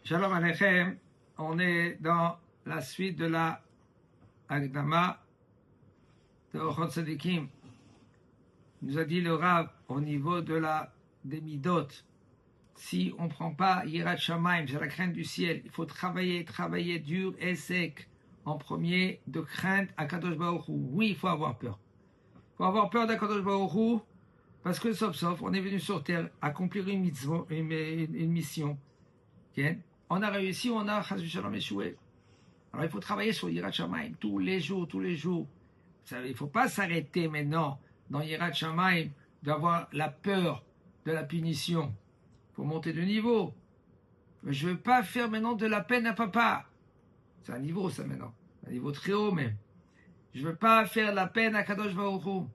Shalom Aleichem, on est dans la suite de la Agdama de Ochot Tzadikim. Il nous a dit le Rav au niveau des Midot. Si on ne prend pas Yirat Shamayim, c'est la crainte du ciel, il faut travailler dur et sec en premier de crainte à Kadosh Baruch Hu. Oui, il faut avoir peur. Il faut avoir peur d'Akadosh Baruch Hu parce que sauf, on est venu sur terre accomplir une mission. Okay? On a réussi, on a Shalom échoué. Alors il faut travailler sur Yirat Shamayim tous les jours. Il ne faut pas s'arrêter maintenant dans Yirat Shamayim d'avoir la peur de la punition. Il faut monter de niveau. Je ne veux pas faire maintenant de la peine à papa. C'est un niveau ça maintenant, un niveau très haut même. Je ne veux pas faire de la peine à Kadosh Baruch Hu.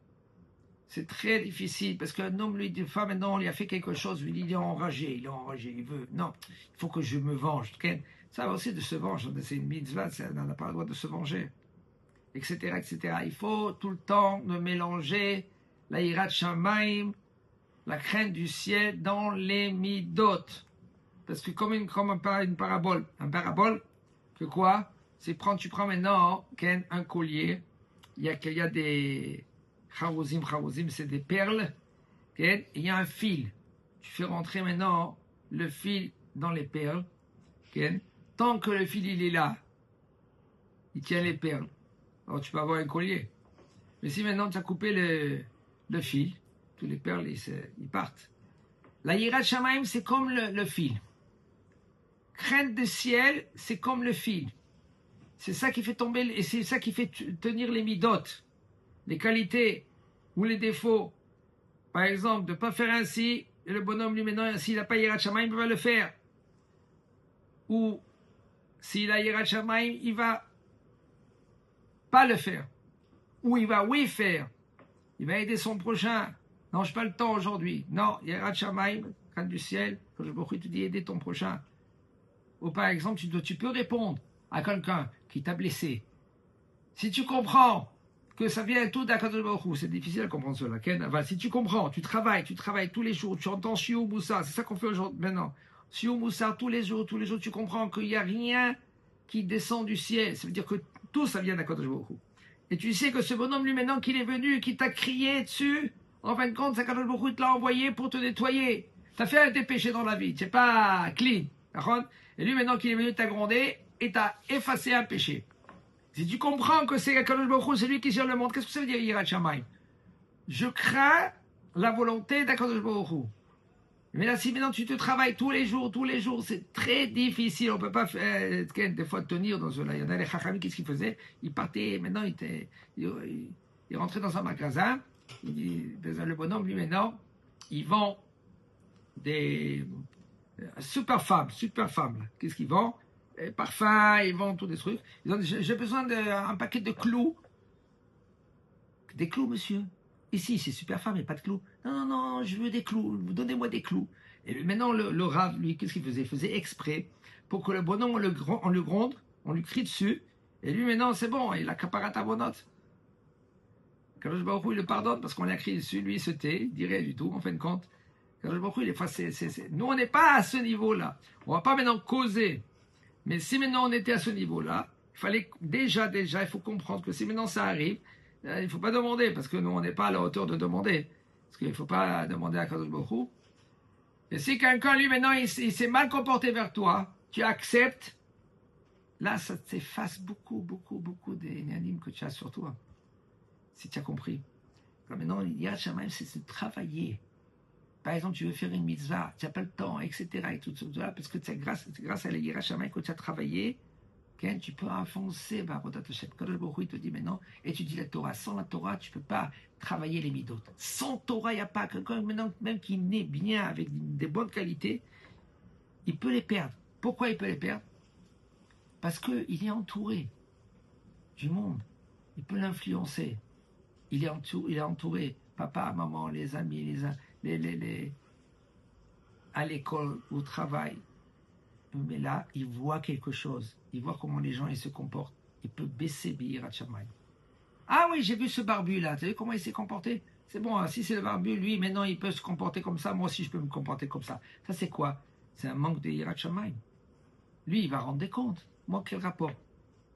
C'est très difficile parce qu'un homme, lui, des fois, maintenant, on lui a fait quelque chose, lui, il est enragé, il veut. Non, il faut que je me venge. Ça va aussi de se venger, c'est une mitzvah, on n'a pas le droit de se venger, etc., etc. Il faut tout le temps ne mélanger la Yirat Shamayim, la crainte du ciel, dans les midot. Parce que comme une parabole, que quoi? Tu prends maintenant un collier, il y a des Chawozim, c'est des perles. Et il y a un fil. Tu fais rentrer maintenant le fil dans les perles. Tant que le fil il est là, il tient les perles. Alors tu peux avoir un collier. Mais si maintenant tu as coupé le fil, tous les perles ils partent. La Yirat Shamayim c'est comme le fil. Crainte de ciel c'est comme le fil. C'est ça qui fait tomber et c'est ça qui fait tenir les midot. Les qualités ou les défauts, par exemple, de ne pas faire ainsi, et le bonhomme lui maintenant, s'il n'a pas Yirat Shamayim, il va le faire. Ou s'il a Yirat Shamayim, il va pas le faire. Ou il va oui faire. Il va aider son prochain. Non, je n'ai pas le temps aujourd'hui. Non, Yirat Shamayim, crainte du ciel, quand je te dis aider ton prochain. Ou par exemple, tu peux répondre à quelqu'un qui t'a blessé. Si tu comprends que ça vient tout d'Akadosh Baruch Hu, c'est difficile à comprendre cela. Enfin, si tu comprends, tu travailles tous les jours, tu entends Shiur Moussar, c'est ça qu'on fait aujourd'hui maintenant. Shiur Moussar tous les jours, tu comprends qu'il n'y a rien qui descend du ciel. Ça veut dire que tout ça vient d'Akadosh Baruch Hu. Et tu sais que ce bonhomme, lui, maintenant qu'il est venu, qui t'a crié dessus, en fin de compte, c'est Akadosh Baruch Hu te l'a envoyé pour te nettoyer. Tu as fait un des péchés dans la vie, tu n'es pas clean. Et lui, maintenant qu'il est venu, t'a grondé et t'a effacé un péché. Si tu comprends que c'est Akadosh Baruch Hu, c'est lui qui gère le monde, qu'est-ce que ça veut dire Yirat Shamayim? Je crains la volonté d'Akadosh Baruch Hu. Mais là, si maintenant tu te travailles tous les jours, c'est très difficile. On ne peut pas des fois tenir dans cela. Il y en a les Chachamim, qu'est-ce qu'ils faisaient? Ils partaient, maintenant ils rentraient dans un magasin. Le bonhomme, lui, maintenant, il vend des super femmes. Qu'est-ce qu'ils vendent? Parfum, ils vendent tous des trucs. Ils ont dit, j'ai besoin d'un paquet de clous. Des clous, monsieur? Ici, c'est super femme, mais pas de clous. Non, je veux des clous. Donnez-moi des clous. Et maintenant, le Rav, lui, qu'est-ce qu'il faisait? Il faisait exprès pour que le bonhomme, on le gronde, on lui crie dessus. Et lui, maintenant, c'est bon, il a caparat à notes. Kadosh Baruch Hu, il le pardonne parce qu'on lui a crié dessus. Lui, il se tait, il dit rien du tout, en fin de compte. Kadosh Baruch Hu, il est facile. Nous, on n'est pas à ce niveau-là. On ne va pas maintenant causer. Mais si maintenant on était à ce niveau-là, il fallait déjà, il faut comprendre que si maintenant ça arrive, il ne faut pas demander, parce que nous, on n'est pas à la hauteur de demander. Parce qu'il ne faut pas demander à Kadosh Baruch Hu. Et si quelqu'un, lui, maintenant, il s'est mal comporté vers toi, tu acceptes, là, ça t'efface beaucoup des nianim que tu as sur toi. Si tu as compris. Alors maintenant, Yirat Shamayim, c'est de travailler. Par exemple, tu veux faire une mitzvah, tu n'as pas le temps, etc. Et tout ça, parce que c'est grâce à la Yirat Shamayim que tu as travaillé, tu peux avancer. Kadosh Baruch Hu, il te dit maintenant, étudie la Torah. Sans la Torah, tu ne peux pas travailler les midot. Sans Torah, il n'y a pas quelqu'un maintenant, même qui naît bien, avec des bonnes qualités, il peut les perdre. Pourquoi il peut les perdre? Parce qu'il est entouré du monde. Il peut l'influencer. Il est entouré. Papa, maman, les amis, à l'école, au travail. Mais là, il voit quelque chose. Il voit comment les gens ils se comportent. Il peut baisser Yirat Shamayim. Ah oui, j'ai vu ce barbu là. Tu as vu comment il s'est comporté? C'est bon, hein, si c'est le barbu, lui, maintenant il peut se comporter comme ça. Moi aussi, je peux me comporter comme ça. Ça, c'est quoi? C'est un manque de Yirat Shamayim. lui, il va rendre des comptes. Moi, quel rapport?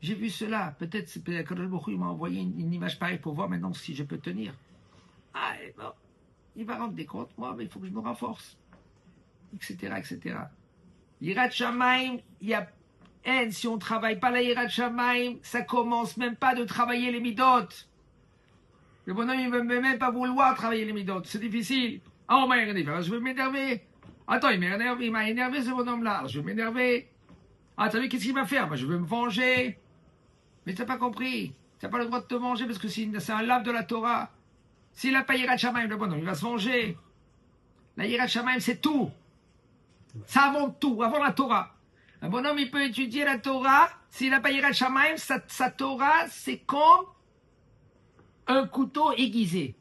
J'ai vu cela. Peut-être que il m'a envoyé une image pareille pour voir maintenant si je peux tenir. Ah, et bon, il va rendre des comptes. Moi, mais il faut que je me renforce. Etc., etc. Yirat Shamaim, il y a haine. Si on ne travaille pas la Yirat Shamaim, ça commence même pas de travailler les midotes. Le bonhomme, il ne veut même pas vouloir travailler les midotes. C'est difficile. Ah, on m'a énervé. Alors, je vais m'énerver. Attends, il m'a énervé ce bonhomme-là. Alors, je vais m'énerver. Ah, t'as vu qu'est-ce qu'il va faire? Moi, je veux me venger. Mais t'as pas compris. T'as pas le droit de te venger parce que c'est un lave de la Torah. S'il n'a pas Yirat Shamaim, le bonhomme, il va se venger. La Yirat Shamaim, c'est tout. Ça avant tout, avant la Torah. Un bonhomme, il peut étudier la Torah. S'il n'a pas Yirat Shamaim, sa Torah, c'est comme un couteau aiguisé.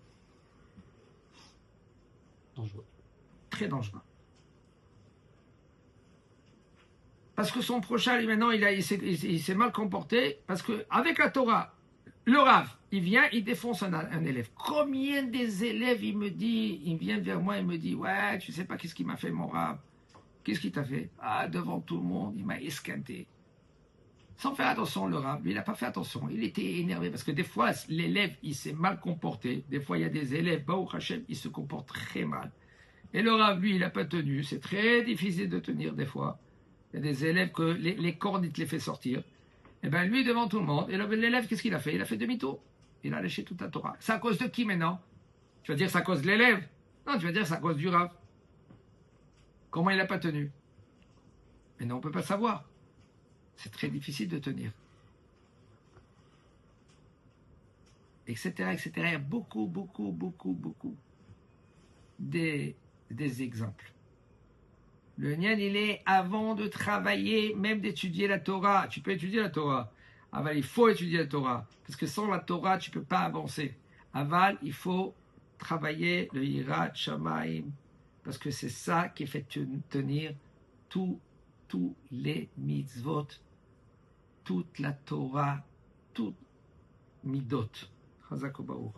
Dangereux. Très dangereux. Parce que son prochain, lui, maintenant, il s'est mal comporté. Parce qu'avec la Torah, le Rav, il vient, il défonce un élève. Combien des élèves, il vient vers moi, il me dit, ouais, tu sais pas qu'est-ce qu'il m'a fait, mon Rav. Qu'est-ce qu'il t'a fait? Ah, devant tout le monde, il m'a esquinté. Sans faire attention, le Rav, il n'a pas fait attention. Il était énervé parce que des fois, l'élève, il s'est mal comporté. Des fois, il y a des élèves, Baruch Hashem, ils se comportent très mal. Et le Rav, lui, il n'a pas tenu. C'est très difficile de tenir des fois. Il y a des élèves que les cordes, il te les fait sortir. Et bien, lui, devant tout le monde, et l'élève, qu'est-ce qu'il a fait? Il a fait demi-tour. Il a lâché toute la Torah. C'est à cause de qui maintenant? Tu vas dire c'est à cause de l'élève? Non, tu vas dire c'est à cause du Rav. Comment il n'a pas tenu? Mais non, on ne peut pas savoir. C'est très difficile de tenir. Etc., etc. Il y a beaucoup des exemples. Le Nyan, il est avant de travailler, même d'étudier la Torah. Tu peux étudier la Torah. Aval, il faut étudier la Torah. Parce que sans la Torah, tu ne peux pas avancer. Aval, il faut travailler le Yirat Shamaim. Parce que c'est ça qui fait tenir tous les mitzvot, toute la Torah, toute midot. Chazak Baruch.